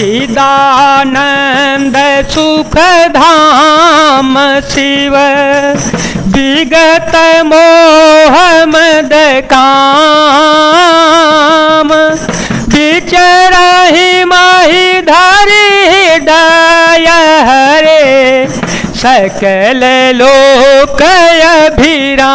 चिदानंद सुख धाम शिव विगत मोह मद काम विचरहि महि धरि हृदय हरे सकल लोक अभिराम।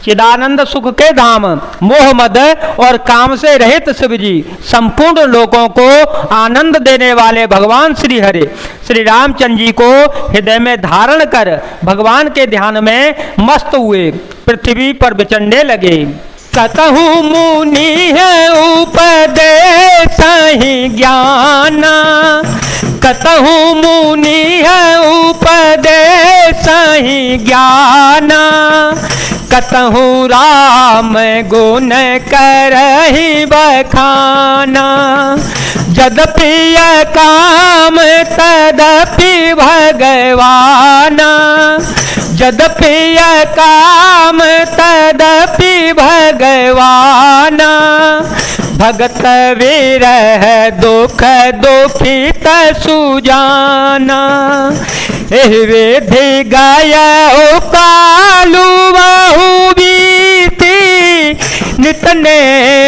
चिदानंद सुख के धाम मोह मद और काम से रहित शिव जी संपूर्ण लोगों को आनंद देने वाले भगवान श्री हरि श्री रामचंद्र जी को हृदय में धारण कर भगवान के ध्यान में मस्त हुए पृथ्वी पर विचरने लगे। कतहु मुनि है उपदेश ही ज्ञान, कतहु मुनि है उपदेश ही ज्ञान, कतहु राम गुण करहि बखाना। यद्यपि काम तदपि भगवाना, यद्यपि काम तदपि भगवाना। भगत विरह दुख दुखित सुजाना। विधि गया कालू बहु बीती, नितने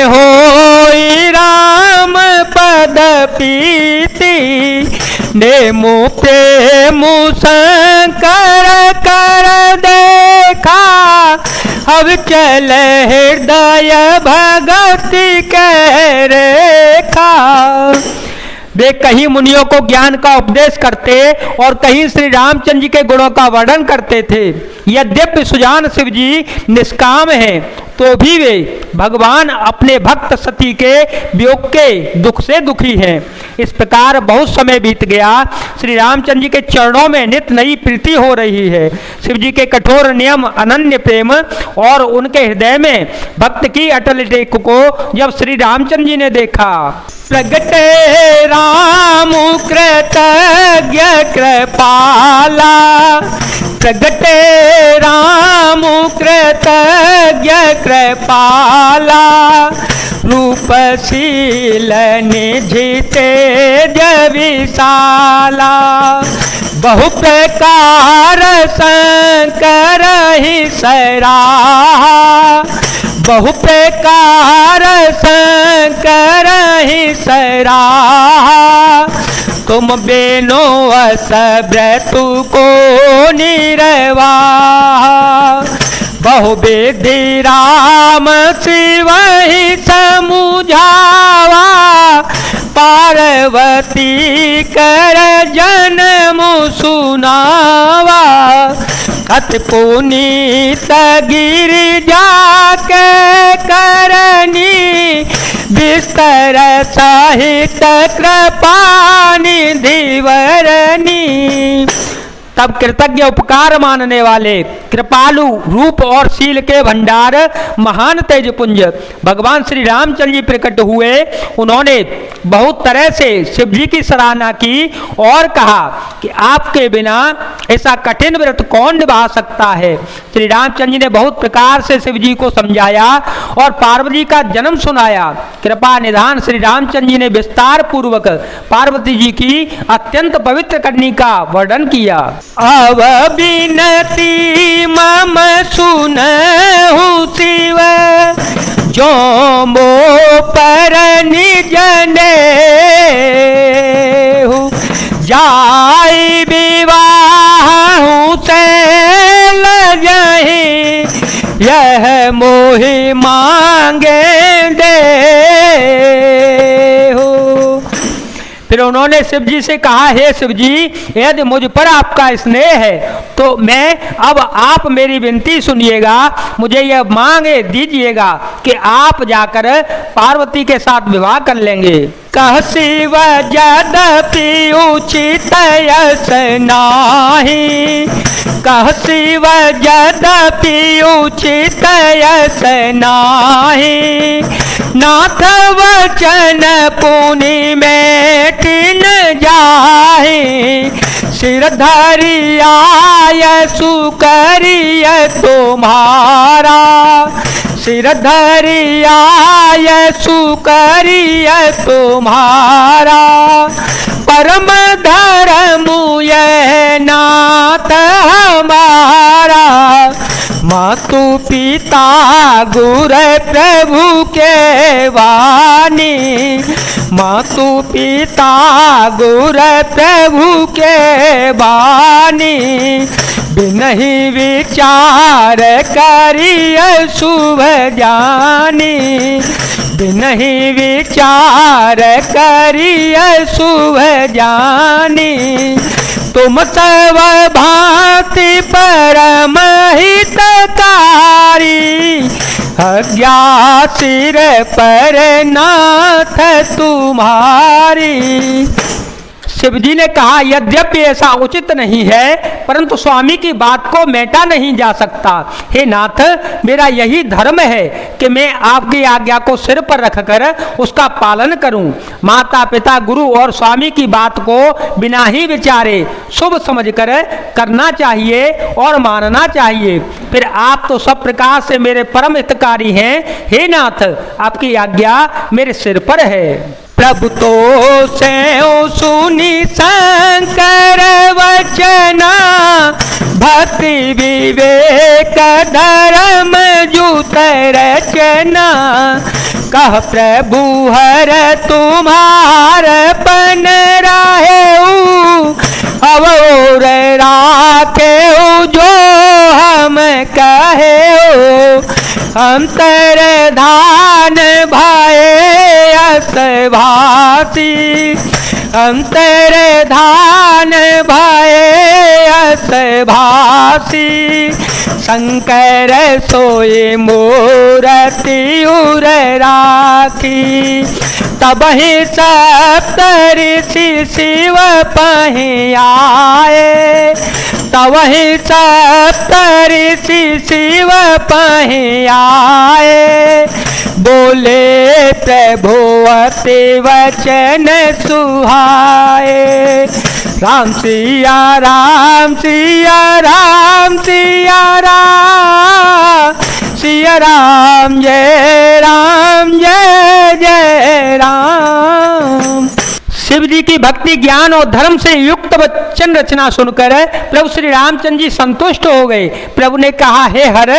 होई राम पद पीति। नेमु प्रेम शंकर कर देखा, अब चल हृदय भगति कह रेखा। वे कहीं मुनियों को ज्ञान का उपदेश करते और कहीं श्री रामचंद्र जी के गुणों का वर्णन करते थे। यद्यपि सुजान शिव जी निष्काम हैं तो भी वे भगवान अपने भक्त सती के वियोग के दुख से दुखी हैं। इस प्रकार बहुत समय बीत गया। श्री रामचंद्र जी के चरणों में नित नई प्रीति हो रही है। शिव जी के कठोर नियम, अनन्य प्रेम और उनके हृदय में भक्त की अटल टेक को जब श्री रामचंद्र जी ने देखा, प्रगटे राम कृतज्ञ कृपाला, प्रगटे राम कृतज्ञ कृपाला। रूपशील निधि तेज विशाला, बहु प्रकार शंकर ही सराहा, बहु प्रकार शंकर ही सराहा। तुम बेनो असब्रतु को निर्वाहा, बहु विधि राम शिव ही समुझावा। पार्वती कर जन्म सुनावा, अति पुनीत गिरिजा के करनी। विस्तर साहित कृपानि धीवरनी। तब कृतज्ञ उपकार मानने वाले कृपालु रूप और शील के भंडार महान तेजपुंज भगवान श्री रामचंद्र जी प्रकट हुए। उन्होंने बहुत तरह से शिव जी की सराहना की और कहा कि आपके बिना ऐसा कठिन व्रत कौन निभा सकता है। श्री रामचंद्र जी ने बहुत प्रकार से शिव जी को समझाया और पार्वती का जन्म सुनाया। कृपा निधान श्री रामचंद्र जी ने विस्तार पूर्वक पार्वती जी की अत्यंत पवित्र करनी का वर्णन किया। अब बिनती मम सुनहु शिव, जो मो पर निज नेहु। जाई विवाह से लजहि, यह मोहि मांगे देहु। फिर उन्होंने शिव जी से कहा, हे शिव जी, यदि मुझ पर आपका स्नेह है तो मैं अब आप मेरी विनती सुनिएगा, मुझे यह मांगे दीजिएगा कि आप जाकर पार्वती के साथ विवाह कर लेंगे। कह शिव यद्यपि उचित यस नाही, कह शिव यद्यपि उचित यस नाही। नाथ वचन पुनि में टिन जाहि, सिर धरियाय सुकरिय तुम्हारा। सिर धरियाय सुकरिय तुम्हारा, परम धर्म ये नाथ हमारा। मातु पिता गुर प्रभु के वाणी, मातु पिता गुर प्रभु के वाणी। बिनहि विचार करिय शुभ जानी, बिनहि विचार करिय शुभ जानी। तुम सब भांति परम हितकारी, अज्ञा सिर पर नाथ तुम्हारी। शिव जी ने कहा, यद्यपि ऐसा उचित नहीं है, परंतु स्वामी की बात को मेटा नहीं जा सकता। हे नाथ, मेरा यही धर्म है कि मैं आपकी आज्ञा को सिर पर रखकर उसका पालन करूं। माता पिता गुरु और स्वामी की बात को बिना ही विचारे शुभ समझकर करना चाहिए और मानना चाहिए। फिर आप तो सब प्रकार से मेरे परम हितकारी हैं। हे नाथ, आपकी आज्ञा मेरे सिर पर है। प्रभु तो से सुनी शंकर वचना, भक्ति विवेक धर्म जुत रचना। कह प्रभु हर तुम्हार पन राहेऊ, अवोर राखे जो हम कहेऊ। अंतर धान भाए अस भाती, अंतर धान भाए अस भासी। शंकर सोए मूरति उर राखी, तब ही सप्तऋषि शिव पहि आए। तब ही सप्तऋषि शिव पहि आए। बोले प्रभु अति वचन सुहाए। राम सिया राम सिया राम सिया राम, सिया राम जय जय राम। शिव जी की भक्ति ज्ञान और धर्म से युक्त वचन रचना सुनकर प्रभु श्री रामचंद्र जी संतुष्ट हो गए। प्रभु ने कहा, हे हर,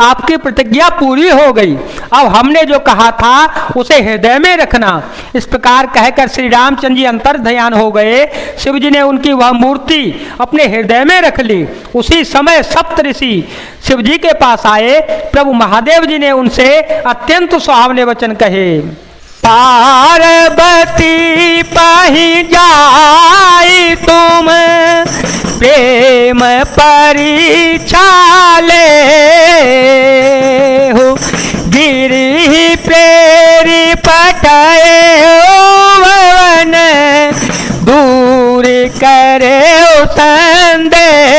आपकी प्रतिज्ञा पूरी हो गई। अब हमने जो कहा था उसे हृदय में रखना। इस प्रकार कहकर श्री रामचंद्र जी अंतर ध्यान हो गए। शिव जी ने उनकी वह मूर्ति अपने हृदय में रख ली। उसी समय सप्तऋषि शिव जी के पास आए। प्रभु महादेव जी ने उनसे अत्यंत सुहावने वचन कहे। पार्वती पहि जाई तुम प्रेम परीक्षा ले हो, गिरि प्रेरी पटाए भवन दूर करे संदेह।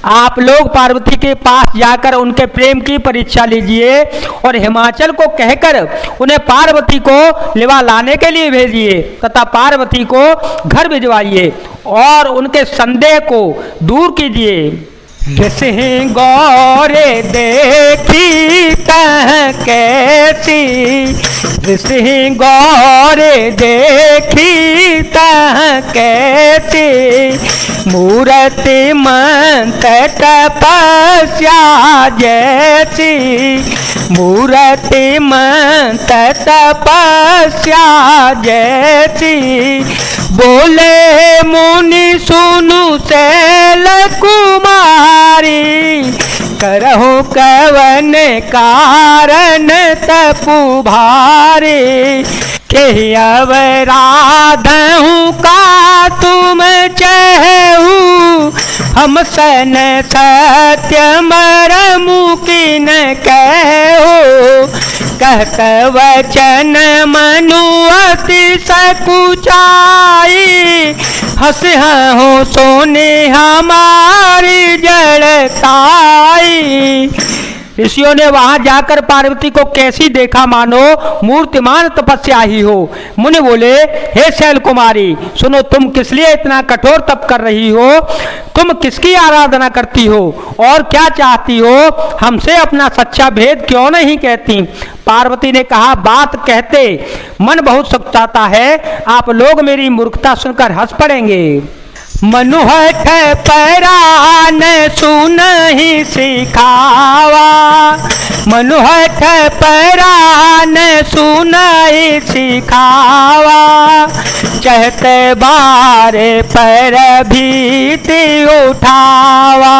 आप लोग पार्वती के पास जाकर उनके प्रेम की परीक्षा लीजिए और हिमाचल को कहकर उन्हें पार्वती को लिवा लाने के लिए भेजिए तथा पार्वती को घर भिजवाइए और उनके संदेह को दूर कीजिए। सिंह गौरे देखी तह कैसी, सिंह गौरे देखी तह कैसी। मूर्ति मंत तपस्या जैसी, मूर्ति मंत तपस्या जैसी। बोले मुनि सुनु शैल कुमारी, करहु कवन कारण तपु भारी। के अवराधहु का तुम चहु, हम सन सत्य मरमु किन कहो। कहत वचन मनु अति सकुचाई, हंस हो सोने हमारी जड़ताई। ऋषियों ने वहां जाकर पार्वती को कैसी देखा, मानो मूर्तिमान तपस्या ही हो। मुनि बोले, हे शैल कुमारी सुनो, तुम किस लिए इतना कठोर तप कर रही हो? तुम किसकी आराधना करती हो और क्या चाहती हो? हमसे अपना सच्चा भेद क्यों नहीं कहती? पार्वती ने कहा, बात कहते मन बहुत सकुचाता है, आप लोग मेरी मूर्खता सुनकर हंस पड़ेंगे। मनुहठ पैरान सुनहि सिखावा, मनुहठ पैरान सुनहि सिखावा, चहते बारे पैर भीति उठावा।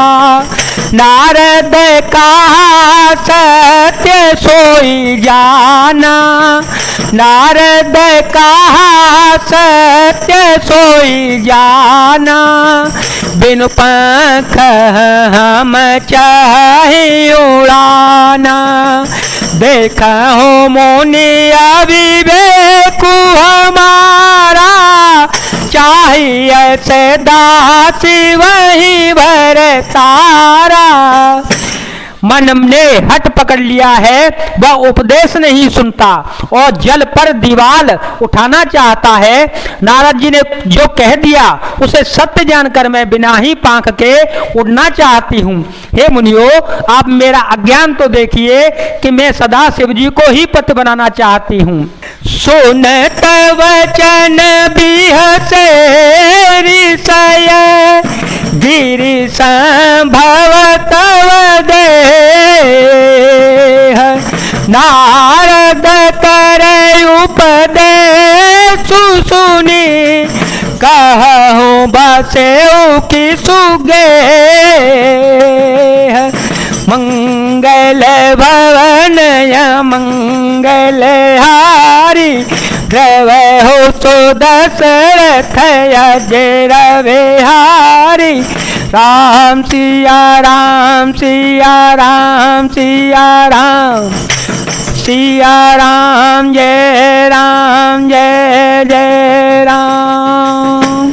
नारद कहा सत्य सोई जाना, नारद कहा सत्य सोई जाना, बिनु पंख हम चाहे उड़ाना। देखो मुनि अविवेक हमारा, चाहिए से दासी वही भर तारा। मन ने हट पकड़ लिया है, वह उपदेश नहीं सुनता और जल पर दीवाल उठाना चाहता है। नारद जी ने जो कह दिया उसे सत्य जानकर मैं बिना ही पंख के उड़ना चाहती हूँ। हे मुनियो, आप मेरा अज्ञान तो देखिए कि मैं सदा शिव जी को ही पति बनाना चाहती हूँ। सुनत वचन बिहसे ऋषय, गिरि संभव तव देह। नारद करे उपदेश सुनी, कहूँ बसेऊ की सुगे। मंगल भवन मंगल हारी, रवे हो सो दशरथ अजय रविहारी। राम सिया राम सिया राम सिया राम, सिया राम जय जय राम।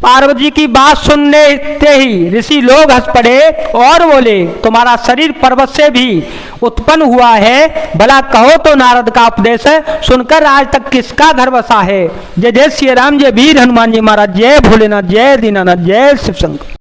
पार्वती जी की बात सुनने ही ऋषि लोग हंस पड़े और बोले, तुम्हारा शरीर पर्वत से भी उत्पन्न हुआ है, भला कहो तो नारद का उपदेश सुनकर आज तक किसका घर बसा है। जय जय श्री राम, जय वीर हनुमान जी महाराज, जय भोलेनाथ, जय दीनानाथ, जय शिव शंकर।